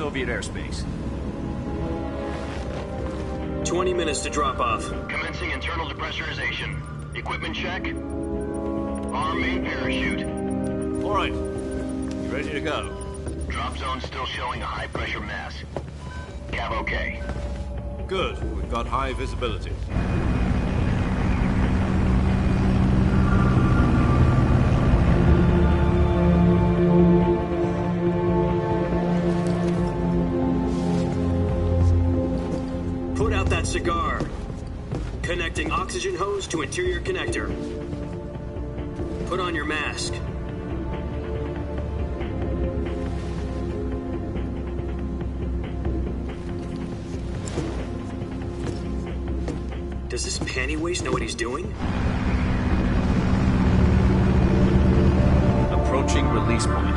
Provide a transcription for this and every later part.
Soviet airspace. 20 minutes to drop off. Commencing internal depressurization. Equipment check. Arm main parachute. All right. You ready to go? Drop zone still showing a high pressure mass. Cav okay. Good. We've got high visibility. Put out that cigar. Connecting oxygen hose to interior connector. Put on your mask. Does this panty waste know what he's doing? Approaching release point.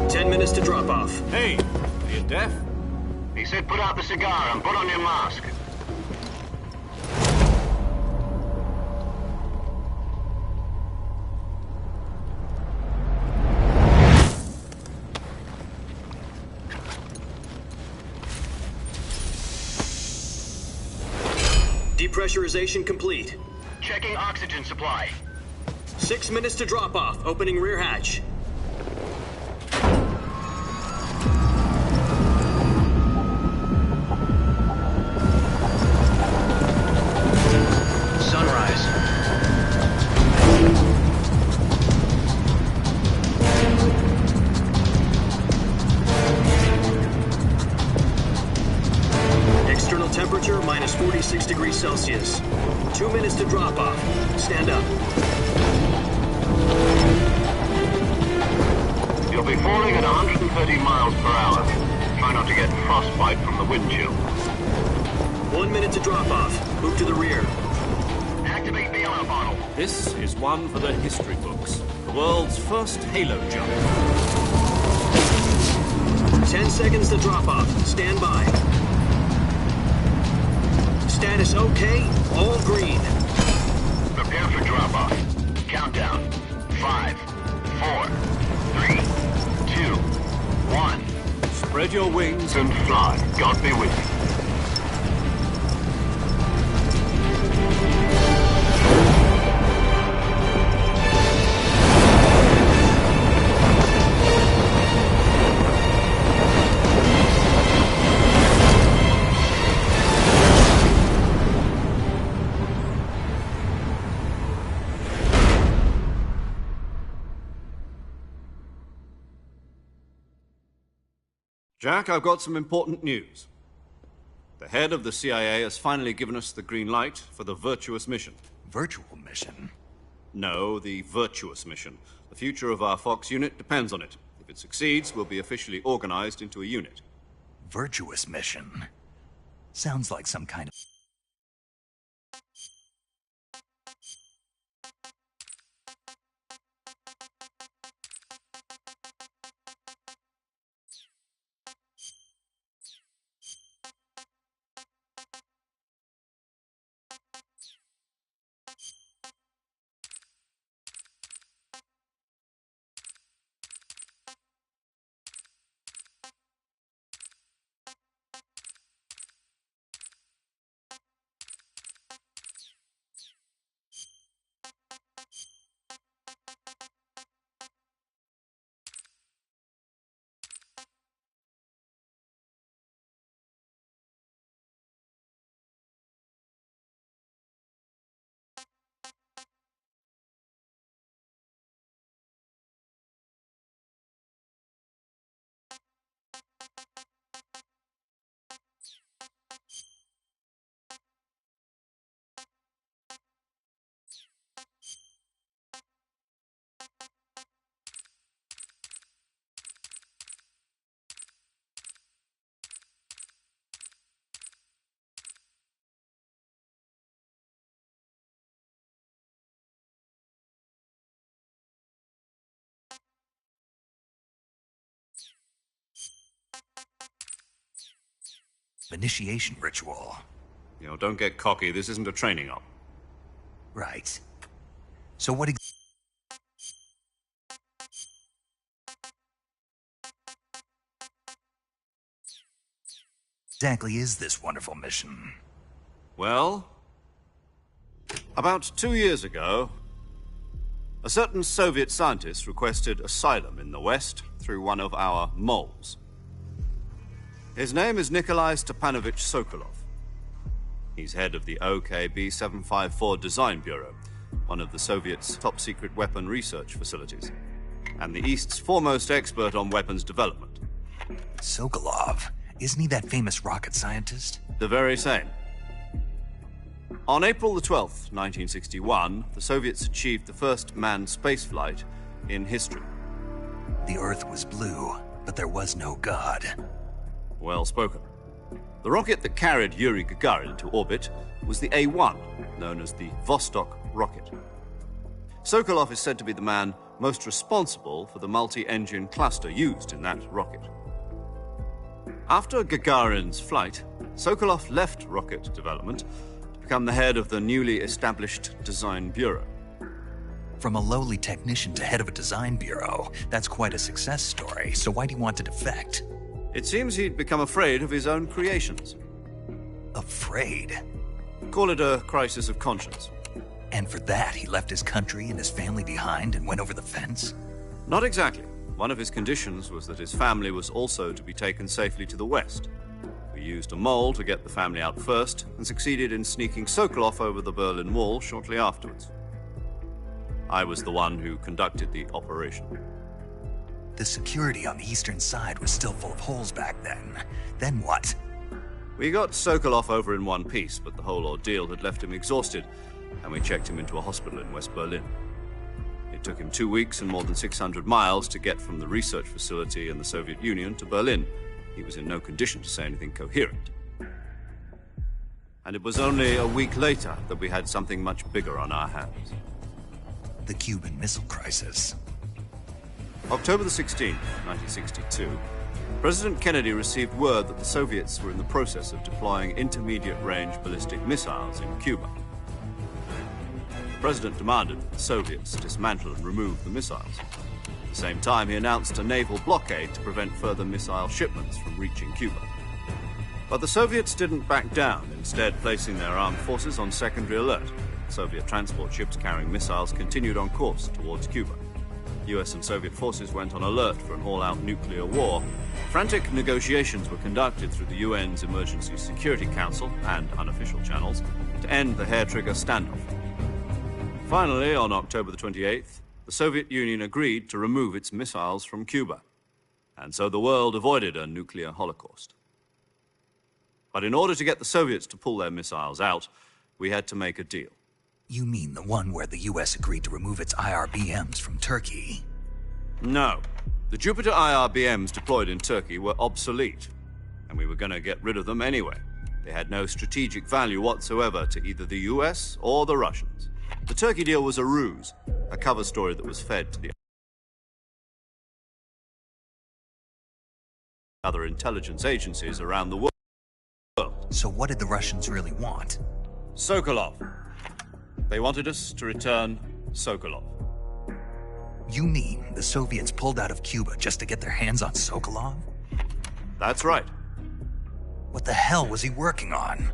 10 minutes to drop off. Hey, are you deaf? He said put out the cigar and put on your mask. Depressurization complete. Checking oxygen supply. 6 minutes to drop off. Opening rear hatch. Sunrise. External temperature minus 46 degrees Celsius. 2 minutes to drop off. Stand up. You'll be falling at 130 miles per hour. Try not to get frostbite from the wind chill. 1 minute to drop off. Move to the rear. Activate bailout bottle. This is one for the history books. The world's first halo jump. 10 seconds to drop off. Stand by. Status okay. All green. Prepare for drop-off. Countdown. 5, 4, 3, 2, 1. Spread your wings And fly. God be with you. Jack, I've got some important news. The head of the CIA has finally given us the green light for the virtuous mission. Virtual mission? No, the virtuous mission. The future of our Fox unit depends on it. If it succeeds, we'll be officially organized into a unit. Virtuous mission? Sounds like some kind of... initiation ritual. You know, don't get cocky. This isn't a training op. Right. So what exactly is this wonderful mission? Well, about 2 years ago, a certain Soviet scientist requested asylum in the West through one of our moles. His name is Nikolai Stepanovich Sokolov. He's head of the OKB 754 Design Bureau, one of the Soviets' top-secret weapon research facilities, and the East's foremost expert on weapons development. Sokolov? Isn't he that famous rocket scientist? The very same. On April the 12th, 1961, the Soviets achieved the first manned spaceflight in history. The Earth was blue, but there was no God. Well spoken. The rocket that carried Yuri Gagarin to orbit was the A-1, known as the Vostok rocket. Sokolov is said to be the man most responsible for the multi-engine cluster used in that rocket. After Gagarin's flight, Sokolov left rocket development to become the head of the newly established Design Bureau. From a lowly technician to head of a design bureau, that's quite a success story, so why'd he want to defect? It seems he'd become afraid of his own creations. Afraid? Call it a crisis of conscience. And for that, he left his country and his family behind and went over the fence? Not exactly. One of his conditions was that his family was also to be taken safely to the West. We used a mole to get the family out first and succeeded in sneaking Sokolov over the Berlin Wall shortly afterwards. I was the one who conducted the operation. The security on the eastern side was still full of holes back then. Then what? We got Sokolov over in one piece, but the whole ordeal had left him exhausted, and we checked him into a hospital in West Berlin. It took him 2 weeks and more than 600 miles to get from the research facility in the Soviet Union to Berlin. He was in no condition to say anything coherent. And it was only a week later that we had something much bigger on our hands. The Cuban Missile Crisis. October the 16th, 1962, President Kennedy received word that the Soviets were in the process of deploying intermediate-range ballistic missiles in Cuba. The President demanded that the Soviets dismantle and remove the missiles. At the same time, he announced a naval blockade to prevent further missile shipments from reaching Cuba. But the Soviets didn't back down, instead placing their armed forces on secondary alert. Soviet transport ships carrying missiles continued on course towards Cuba. US and Soviet forces went on alert for an all-out nuclear war. Frantic negotiations were conducted through the UN's Emergency Security Council and unofficial channels to end the hair-trigger standoff. Finally, on October the 28th, the Soviet Union agreed to remove its missiles from Cuba, and so the world avoided a nuclear holocaust. But in order to get the Soviets to pull their missiles out, we had to make a deal. You mean the one where the US agreed to remove its IRBMs from Turkey? No. The Jupiter IRBMs deployed in Turkey were obsolete, and we were going to get rid of them anyway. They had no strategic value whatsoever to either the US or the Russians. The Turkey deal was a ruse, a cover story that was fed to the other intelligence agencies around the world. So what did the Russians really want? Sokolov. They wanted us to return Sokolov. You mean the Soviets pulled out of Cuba just to get their hands on Sokolov? That's right. What the hell was he working on?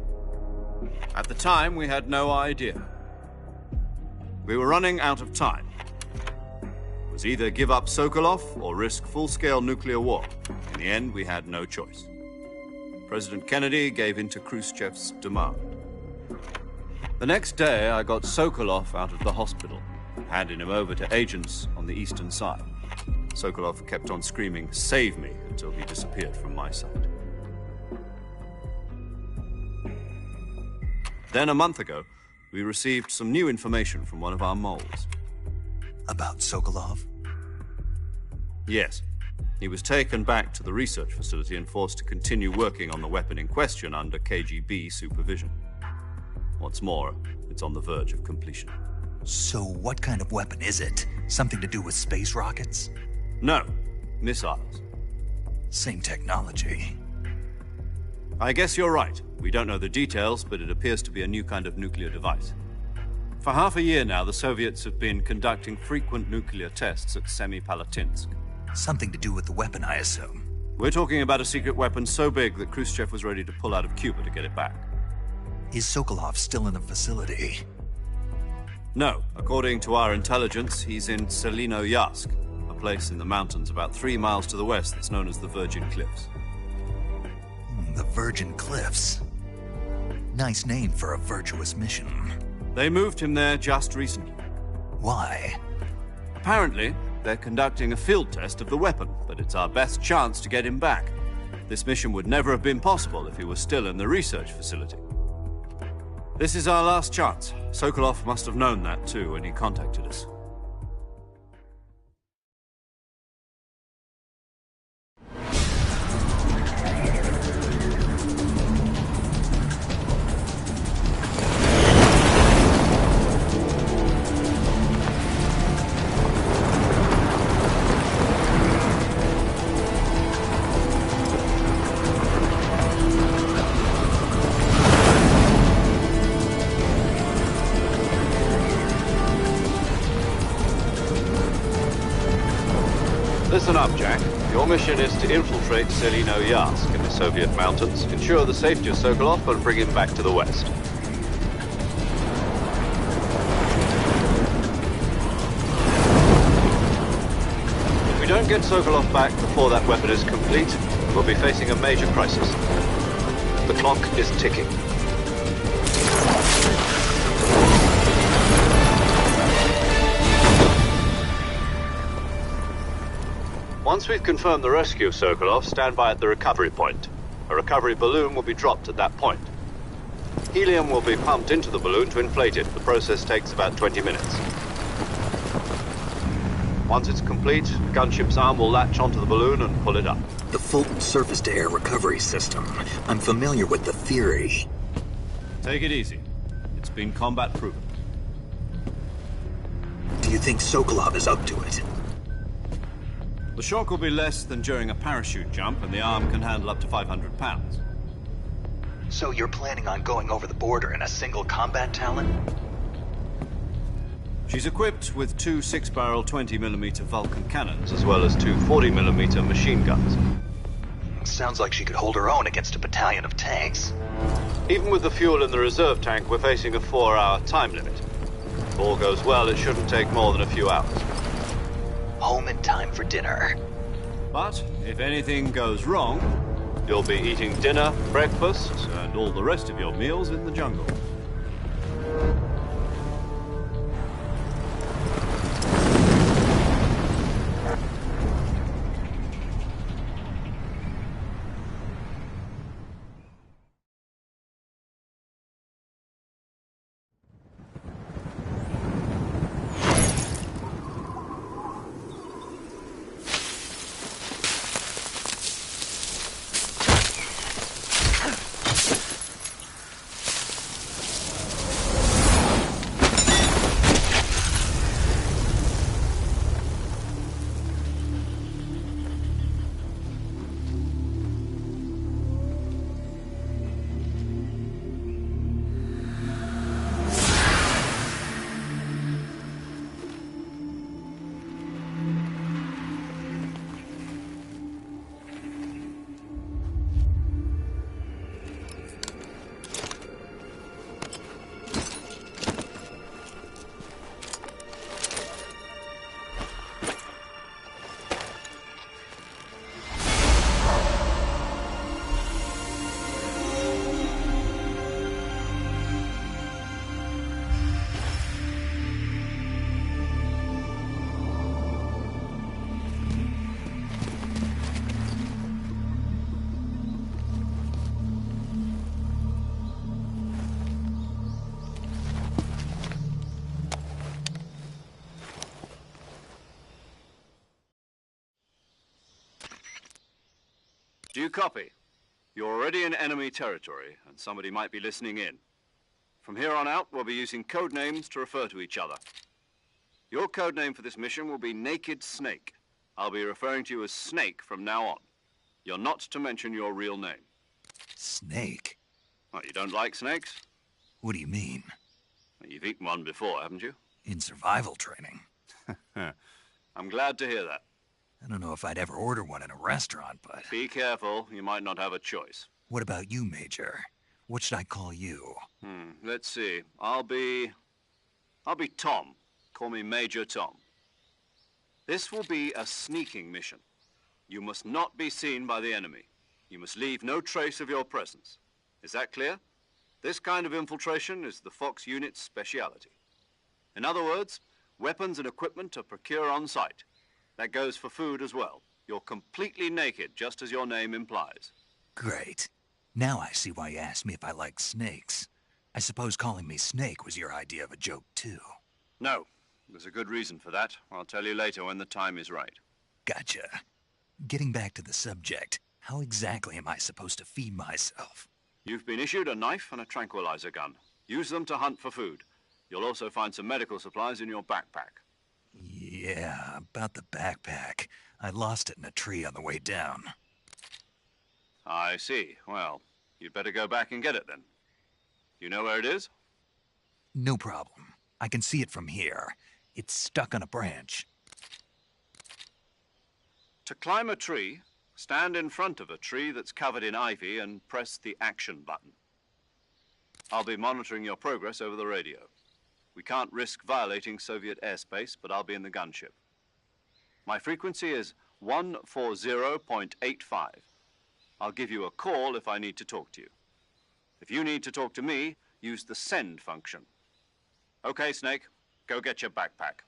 At the time, we had no idea. We were running out of time. It was either give up Sokolov or risk full-scale nuclear war. In the end, we had no choice. President Kennedy gave in to Khrushchev's demand. The next day, I got Sokolov out of the hospital, handing him over to agents on the eastern side. Sokolov kept on screaming, "Save me," until he disappeared from my sight. Then, a month ago, we received some new information from one of our moles. About Sokolov? Yes. He was taken back to the research facility and forced to continue working on the weapon in question under KGB supervision. What's more, it's on the verge of completion. So what kind of weapon is it? Something to do with space rockets? No, missiles. Same technology. I guess you're right. We don't know the details, but it appears to be a new kind of nuclear device. For half a year now, the Soviets have been conducting frequent nuclear tests at Semipalatinsk. Something to do with the weapon, I assume. We're talking about a secret weapon so big that Khrushchev was ready to pull out of Cuba to get it back. Is Sokolov still in the facility? No. According to our intelligence, he's in Selino-Yarsk, a place in the mountains about 3 miles to the west that's known as the Virgin Cliffs. The Virgin Cliffs. Nice name for a virtuous mission. They moved him there just recently. Why? Apparently, they're conducting a field test of the weapon, but it's our best chance to get him back. This mission would never have been possible if he was still in the research facility. This is our last chance. Sokolov must have known that too when he contacted us. Listen up, Jack. Your mission is to infiltrate Selino-Yarsk in the Soviet mountains, ensure the safety of Sokolov, and bring him back to the West. If we don't get Sokolov back before that weapon is complete, we'll be facing a major crisis. The clock is ticking. Once we've confirmed the rescue of Sokolov, stand by at the recovery point. A recovery balloon will be dropped at that point. Helium will be pumped into the balloon to inflate it. The process takes about 20 minutes. Once it's complete, the gunship's arm will latch onto the balloon and pull it up. The Fulton surface-to-air recovery system. I'm familiar with the theory. Take it easy. It's been combat proven. Do you think Sokolov is up to it? The shock will be less than during a parachute jump, and the arm can handle up to 500 pounds. So you're planning on going over the border in a single combat Talon? She's equipped with 2 6-barrel 20mm Vulcan cannons, as well as 2 40mm machine guns. Sounds like she could hold her own against a battalion of tanks. Even with the fuel in the reserve tank, we're facing a 4-hour time limit. If all goes well, it shouldn't take more than a few hours. Home in time for dinner. But if anything goes wrong, you'll be eating dinner, breakfast, and all the rest of your meals in the jungle. Do you copy? You're already in enemy territory, and somebody might be listening in. From here on out, we'll be using code names to refer to each other. Your code name for this mission will be Naked Snake. I'll be referring to you as Snake from now on. You're not to mention your real name. Snake? Well, you don't like snakes? What do you mean? Well, you've eaten one before, haven't you? In survival training. I'm glad to hear that. I don't know if I'd ever order one in a restaurant, but... Be careful, you might not have a choice. What about you, Major? What should I call you? Let's see. I'll be Tom. Call me Major Tom. This will be a sneaking mission. You must not be seen by the enemy. You must leave no trace of your presence. Is that clear? This kind of infiltration is the Fox unit's speciality. In other words, weapons and equipment are procured on site. That goes for food as well. You're completely naked, just as your name implies. Great. Now I see why you asked me if I like snakes. I suppose calling me Snake was your idea of a joke, too. No, there's a good reason for that. I'll tell you later when the time is right. Gotcha. Getting back to the subject, how exactly am I supposed to feed myself? You've been issued a knife and a tranquilizer gun. Use them to hunt for food. You'll also find some medical supplies in your backpack. Yeah, about the backpack. I lost it in a tree on the way down. I see. Well, you'd better go back and get it then. You know where it is? No problem. I can see it from here. It's stuck on a branch. To climb a tree, stand in front of a tree that's covered in ivy and press the action button. I'll be monitoring your progress over the radio. We can't risk violating Soviet airspace, but I'll be in the gunship. My frequency is 140.85. I'll give you a call if I need to talk to you. If you need to talk to me, use the send function. Okay, Snake, go get your backpack.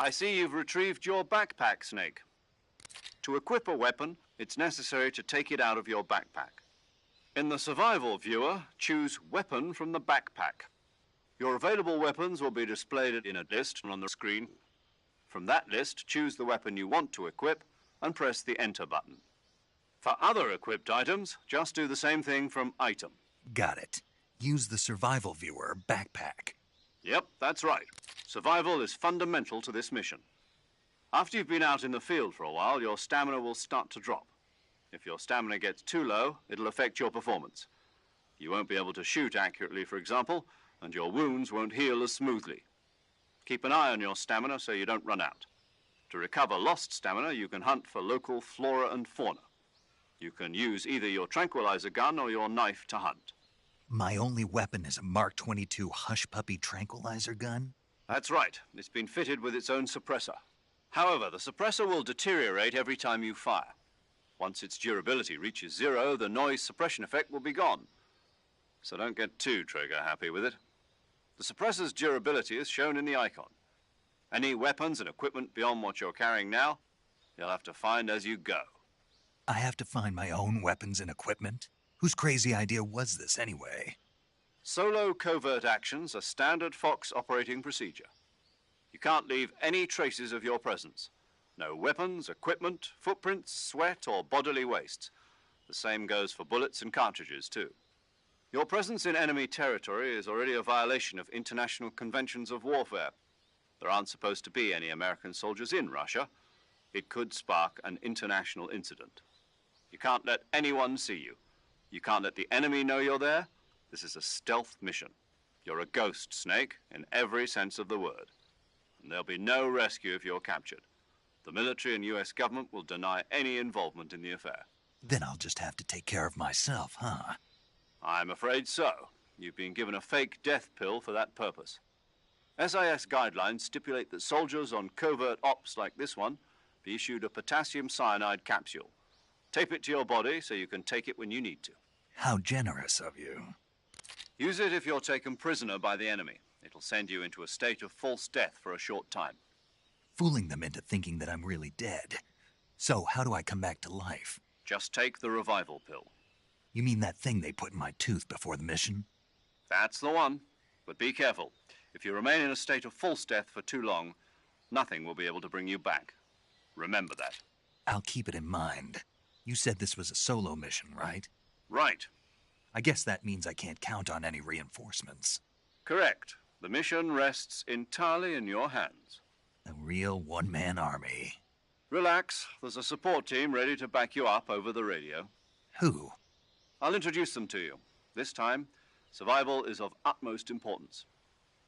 I see you've retrieved your backpack, Snake. To equip a weapon, it's necessary to take it out of your backpack. In the survival viewer, choose Weapon from the backpack. Your available weapons will be displayed in a list on the screen. From that list, choose the weapon you want to equip and press the Enter button. For other equipped items, just do the same thing from Item. Got it. Use the survival viewer backpack. Yep, that's right. Survival is fundamental to this mission. After you've been out in the field for a while, your stamina will start to drop. If your stamina gets too low, it'll affect your performance. You won't be able to shoot accurately, for example, and your wounds won't heal as smoothly. Keep an eye on your stamina so you don't run out. To recover lost stamina, you can hunt for local flora and fauna. You can use either your tranquilizer gun or your knife to hunt. My only weapon is a Mark 22 Hush Puppy tranquilizer gun? That's right. It's been fitted with its own suppressor. However, the suppressor will deteriorate every time you fire. Once its durability reaches 0, the noise suppression effect will be gone. So don't get too trigger-happy with it. The suppressor's durability is shown in the icon. Any weapons and equipment beyond what you're carrying now, you'll have to find as you go. I have to find my own weapons and equipment? Whose crazy idea was this anyway? Solo covert actions are standard Fox operating procedure. You can't leave any traces of your presence. No weapons, equipment, footprints, sweat, or bodily waste. The same goes for bullets and cartridges, too. Your presence in enemy territory is already a violation of international conventions of warfare. There aren't supposed to be any American soldiers in Russia. It could spark an international incident. You can't let anyone see you. You can't let the enemy know you're there. This is a stealth mission. You're a ghost, Snake, in every sense of the word. And there'll be no rescue if you're captured. The military and U.S. government will deny any involvement in the affair. Then I'll just have to take care of myself, huh? I'm afraid so. You've been given a fake death pill for that purpose. SIS guidelines stipulate that soldiers on covert ops like this one be issued a potassium cyanide capsule. Tape it to your body so you can take it when you need to. How generous of you. Use it if you're taken prisoner by the enemy. It'll send you into a state of false death for a short time. Fooling them into thinking that I'm really dead. So how do I come back to life? Just take the revival pill. You mean that thing they put in my tooth before the mission? That's the one. But be careful. If you remain in a state of false death for too long, nothing will be able to bring you back. Remember that. I'll keep it in mind. You said this was a solo mission, right? Right. I guess that means I can't count on any reinforcements. Correct. The mission rests entirely in your hands. A real one-man army. Relax. There's a support team ready to back you up over the radio. Who? I'll introduce them to you. This time, survival is of utmost importance.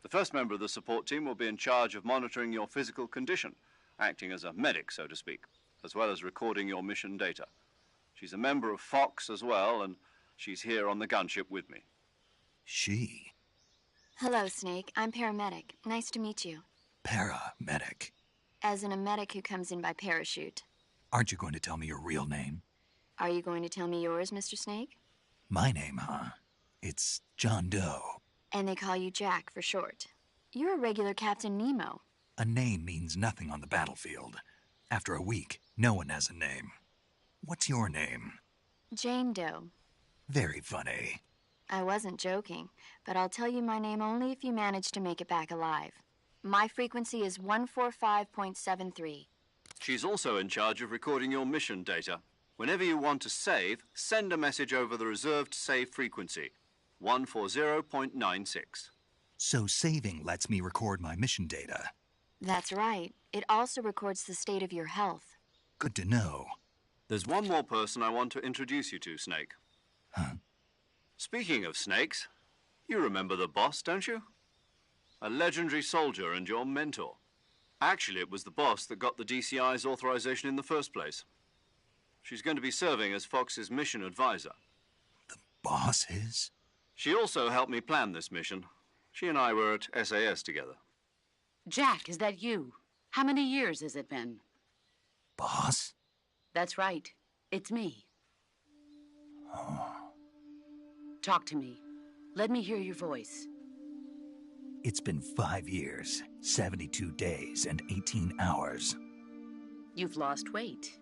The first member of the support team will be in charge of monitoring your physical condition, acting as a medic, so to speak, as well as recording your mission data. She's a member of Fox as well, and she's here on the gunship with me. She? Hello, Snake. I'm paramedic. Nice to meet you. Paramedic. As in a medic who comes in by parachute. Aren't you going to tell me your real name? Are you going to tell me yours, Mr. Snake? My name, huh? It's John Doe. And they call you Jack for short. You're a regular Captain Nemo. A name means nothing on the battlefield. After a week, no one has a name. What's your name? Jane Doe. Very funny. I wasn't joking, but I'll tell you my name only if you manage to make it back alive. My frequency is 145.73. She's also in charge of recording your mission data. Whenever you want to save, send a message over the reserved save frequency, 140.96. So saving lets me record my mission data. That's right. It also records the state of your health. Good to know. There's one more person I want to introduce you to, Snake. Huh? Speaking of snakes, you remember the boss, don't you? A legendary soldier and your mentor. Actually, it was the boss that got the DCI's authorization in the first place. She's going to be serving as Fox's mission advisor. The boss is? She also helped me plan this mission. She and I were at SAS together. Jack, is that you? How many years has it been? Boss? That's right. It's me. Oh. Talk to me. Let me hear your voice. It's been 5 years, 72 days, and 18 hours. You've lost weight.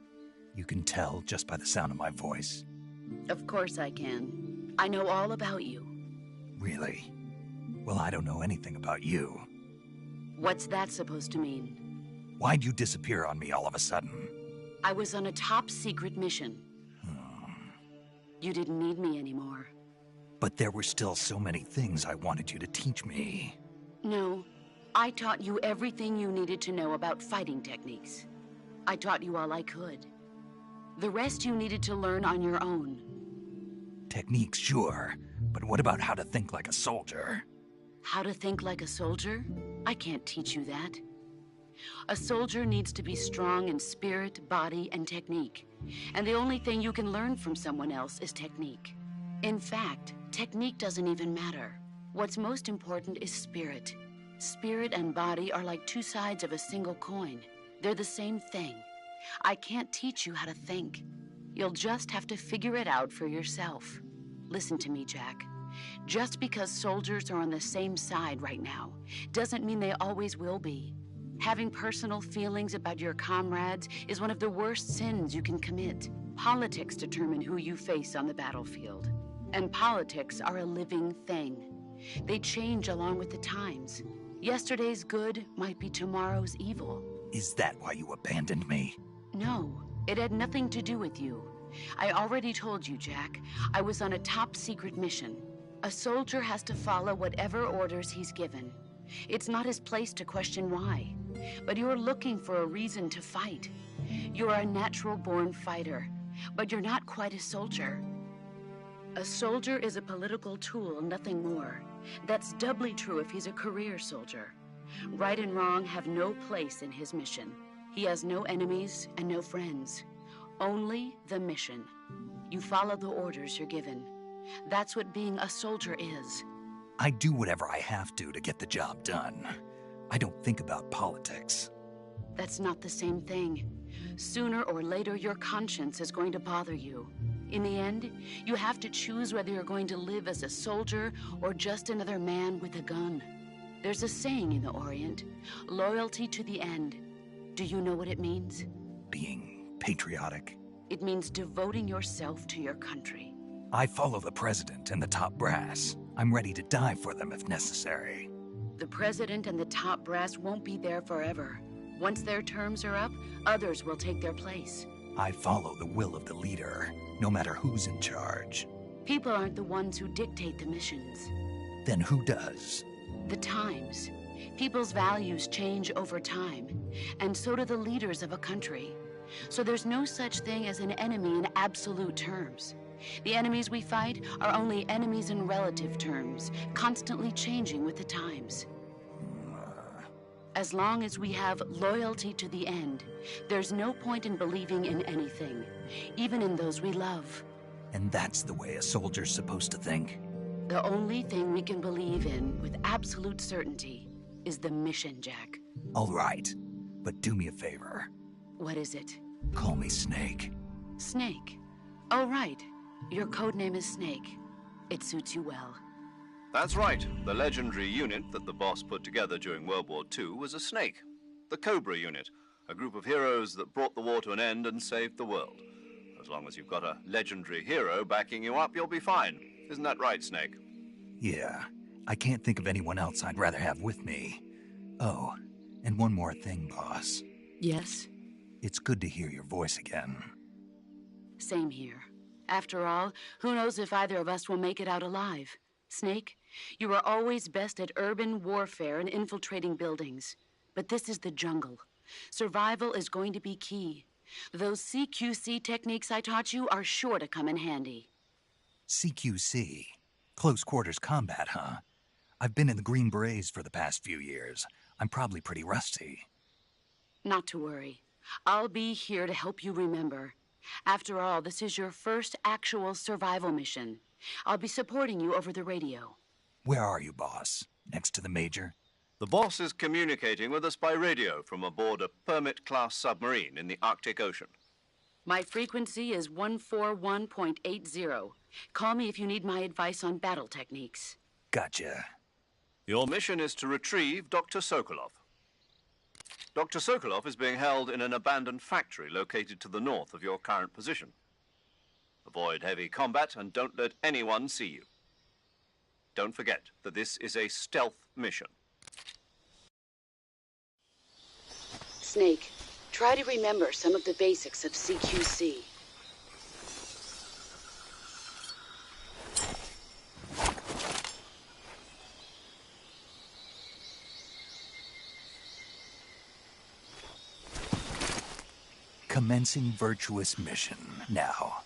You can tell just by the sound of my voice. Of course I can. I know all about you. Really? Well, I don't know anything about you. What's that supposed to mean? Why'd you disappear on me all of a sudden? I was on a top-secret mission. You didn't need me anymore. But there were still so many things I wanted you to teach me. No, I taught you everything you needed to know about fighting techniques. I taught you all I could. The rest you needed to learn on your own. Techniques, sure. But what about how to think like a soldier? How to think like a soldier? I can't teach you that. A soldier needs to be strong in spirit, body, and technique. And the only thing you can learn from someone else is technique. In fact, technique doesn't even matter. What's most important is spirit. Spirit and body are like two sides of a single coin. They're the same thing. I can't teach you how to think. You'll just have to figure it out for yourself. Listen to me, Jack. Just because soldiers are on the same side right now doesn't mean they always will be. Having personal feelings about your comrades is one of the worst sins you can commit. Politics determine who you face on the battlefield. And politics are a living thing. They change along with the times. Yesterday's good might be tomorrow's evil. Is that why you abandoned me? No, it had nothing to do with you. I already told you, Jack. I was on a top-secret mission. A soldier has to follow whatever orders he's given. It's not his place to question why. But you're looking for a reason to fight. You're a natural-born fighter, but you're not quite a soldier. A soldier is a political tool, nothing more. That's doubly true if he's a career soldier. Right and wrong have no place in his mission. He has no enemies and no friends. Only the mission. You follow the orders you're given. That's what being a soldier is. I do whatever I have to get the job done. I don't think about politics. That's not the same thing. Sooner or later, your conscience is going to bother you. In the end, you have to choose whether you're going to live as a soldier or just another man with a gun. There's a saying in the Orient, loyalty to the end. Do you know what it means? Being patriotic. It means devoting yourself to your country. I follow the president and the top brass. I'm ready to die for them if necessary. The president and the top brass won't be there forever. Once their terms are up, others will take their place. I follow the will of the leader, no matter who's in charge. People aren't the ones who dictate the missions. Then who does? The times. People's values change over time, and so do the leaders of a country. So there's no such thing as an enemy in absolute terms. The enemies we fight are only enemies in relative terms, constantly changing with the times. As long as we have loyalty to the end, there's no point in believing in anything, even in those we love. And that's the way a soldier's supposed to think? The only thing we can believe in with absolute certainty is the mission, Jack. All right, but do me a favor. What is it? Call me Snake. Snake? Oh, right. Your codename is Snake. It suits you well. That's right. The legendary unit that the boss put together during World War II was a snake. The Cobra unit, a group of heroes that brought the war to an end and saved the world. As long as you've got a legendary hero backing you up, you'll be fine. Isn't that right, Snake? Yeah. I can't think of anyone else I'd rather have with me. Oh, and one more thing, boss. Yes? It's good to hear your voice again. Same here. After all, who knows if either of us will make it out alive? Snake, you are always best at urban warfare and infiltrating buildings. But this is the jungle. Survival is going to be key. Those CQC techniques I taught you are sure to come in handy. CQC? Close quarters combat, huh? I've been in the Green Berets for the past few years. I'm probably pretty rusty. Not to worry. I'll be here to help you remember. After all, this is your first actual survival mission. I'll be supporting you over the radio. Where are you, boss? Next to the Major? The boss is communicating with us by radio from aboard a Permit-class submarine in the Arctic Ocean. My frequency is 141.80. Call me if you need my advice on battle techniques. Gotcha. Your mission is to retrieve Dr. Sokolov. Dr. Sokolov is being held in an abandoned factory located to the north of your current position. Avoid heavy combat and don't let anyone see you. Don't forget that this is a stealth mission. Snake, try to remember some of the basics of CQC. Commencing virtuous mission now.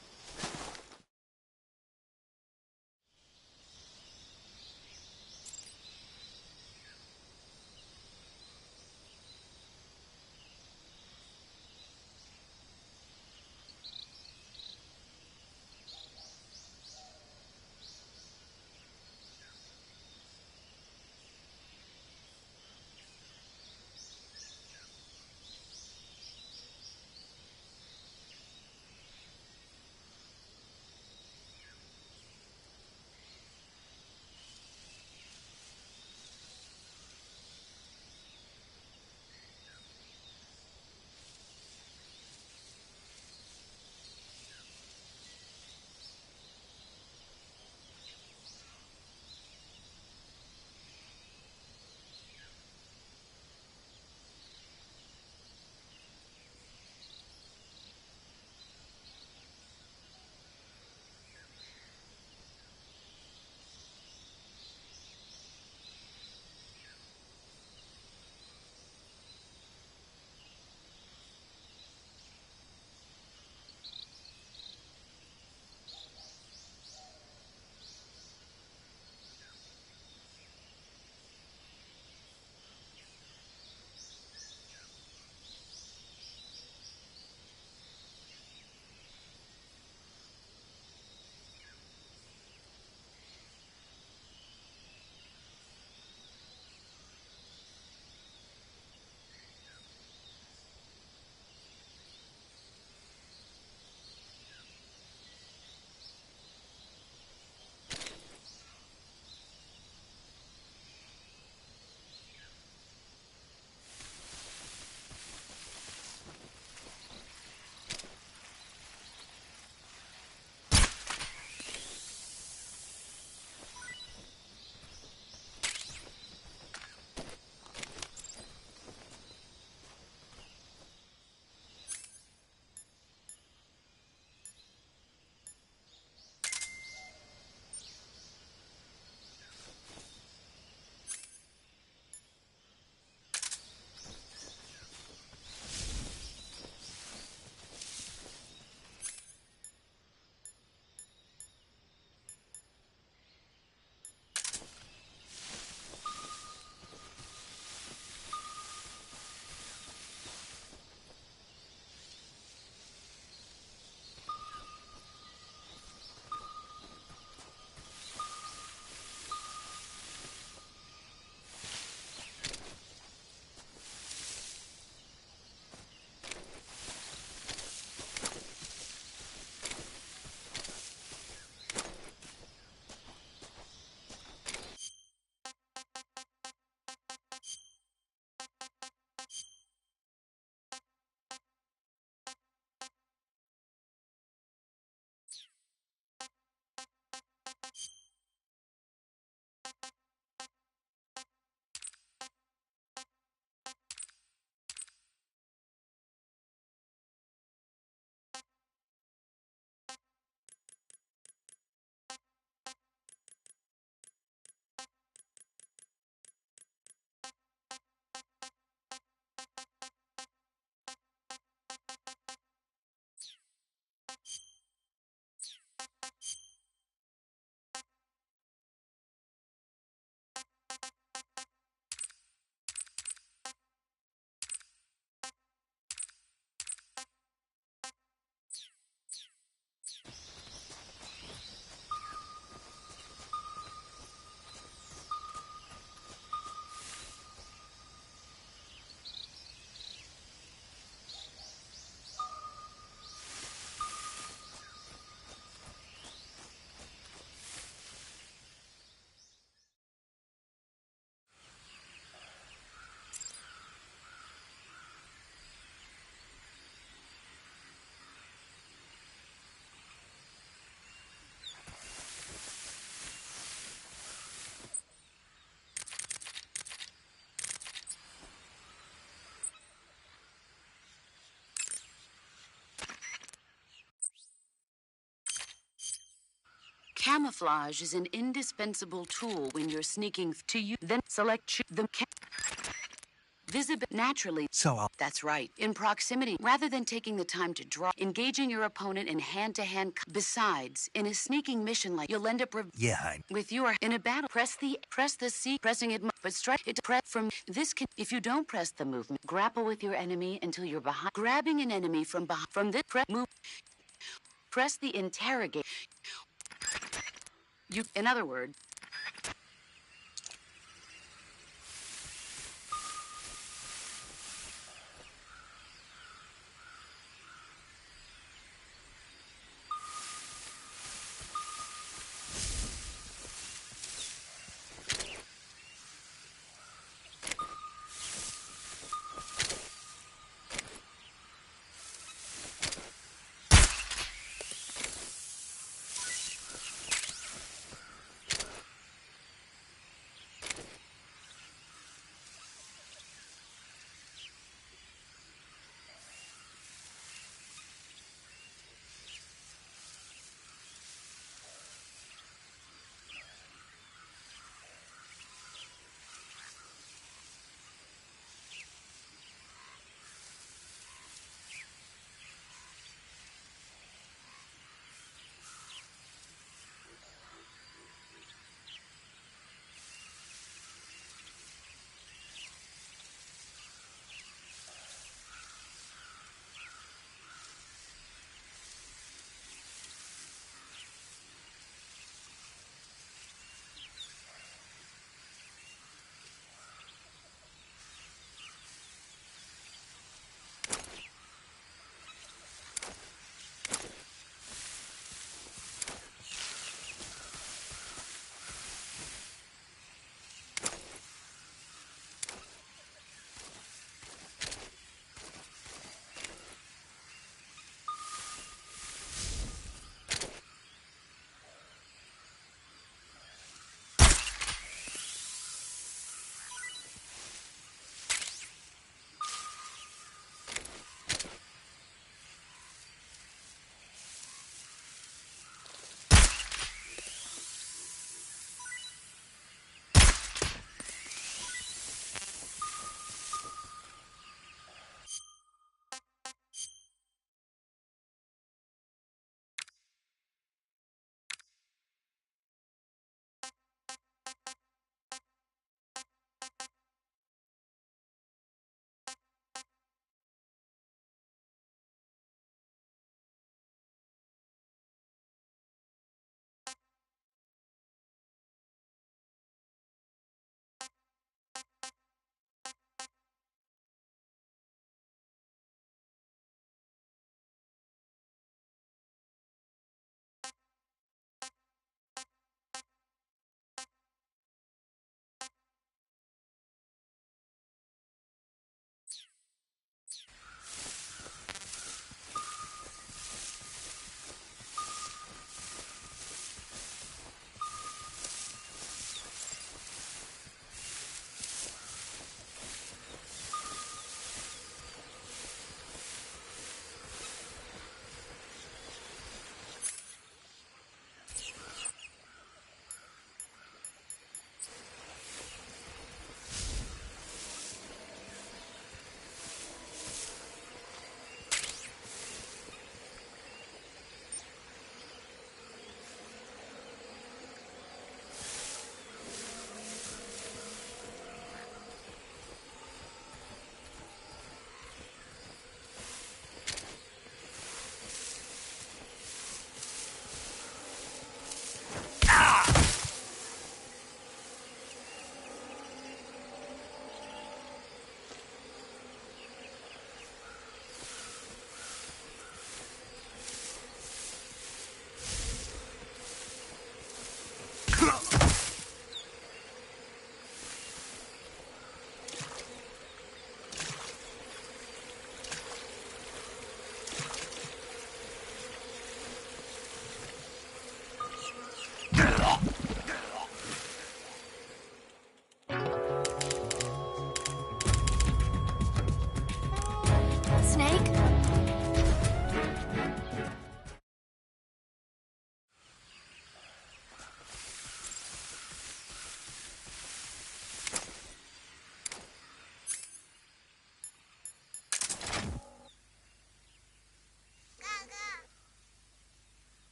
Camouflage is an indispensable tool when you're sneaking to you. Then select the visible naturally. That's right. In proximity, rather than taking the time to draw, engaging your opponent in hand-to-hand. Besides, in a sneaking mission like you'll end up with your in a battle. Press the C, pressing it, but strike it. Press from this. If you don't press the movement, grapple with your enemy until you're behind. Grabbing an enemy from behind. From this move, press the interrogate. In other words.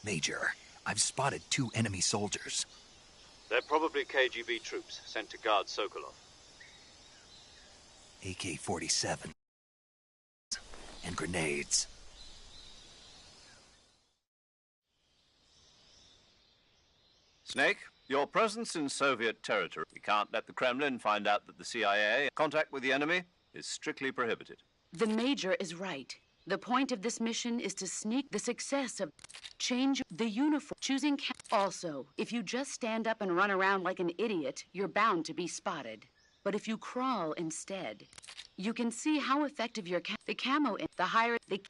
Major, I've spotted 2 enemy soldiers. They're probably KGB troops sent to guard Sokolov. AK-47 and grenades. Snake, your presence in Soviet territory. We can't let the Kremlin find out that the CIA contact with the enemy is strictly prohibited. The Major is right. The point of this mission is to sneak the success of change the uniform. Choosing also, if you just stand up and run around like an idiot, you're bound to be spotted. But if you crawl instead, you can see how effective your the camo is. The higher the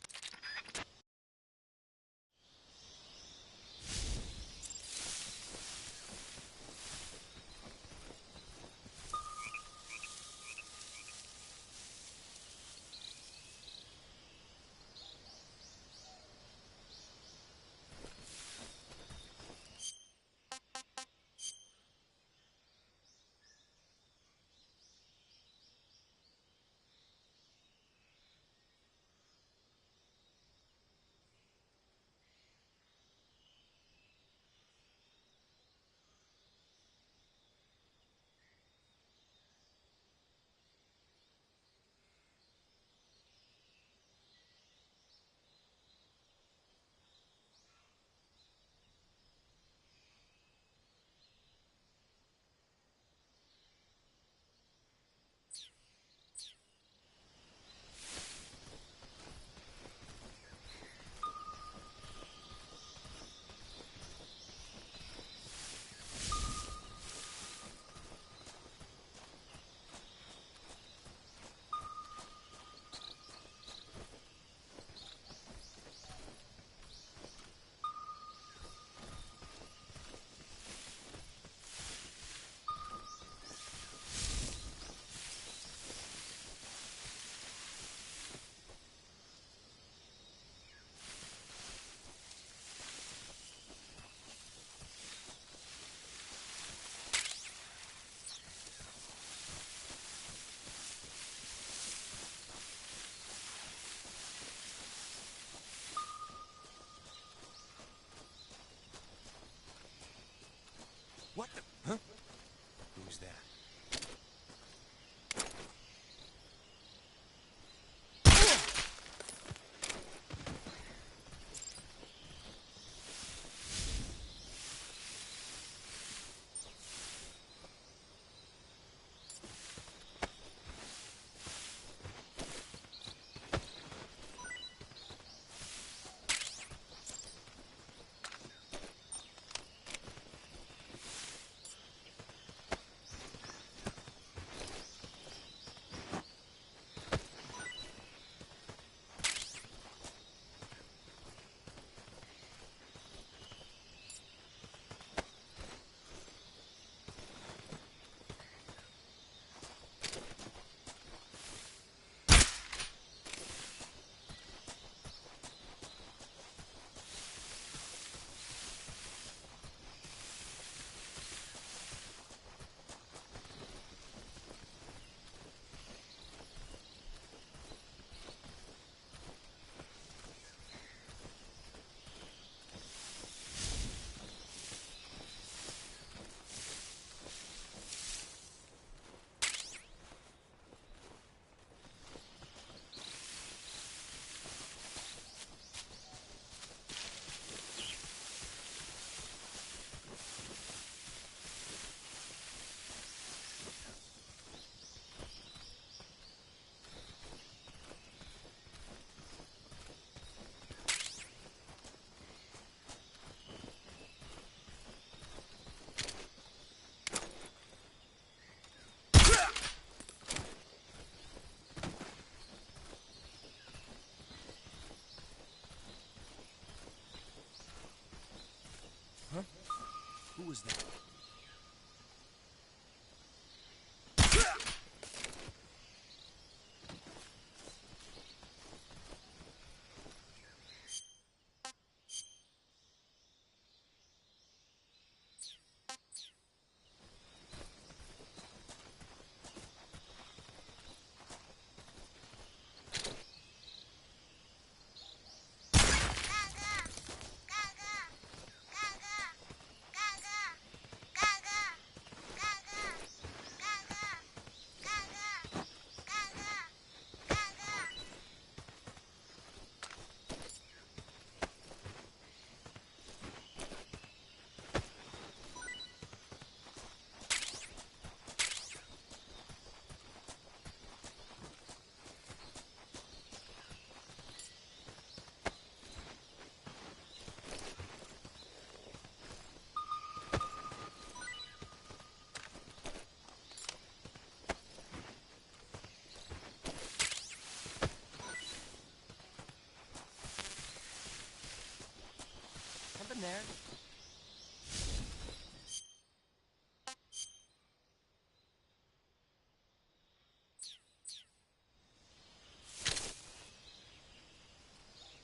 there.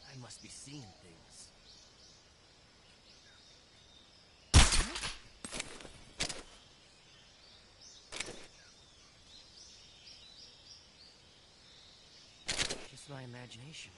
I must be seeing things. Just my imagination.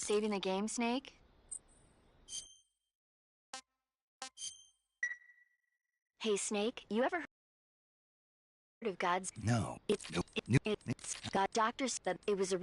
Saving the game, Snake? Hey, Snake, you ever heard of God's... No. It's God. Doctors said it was a...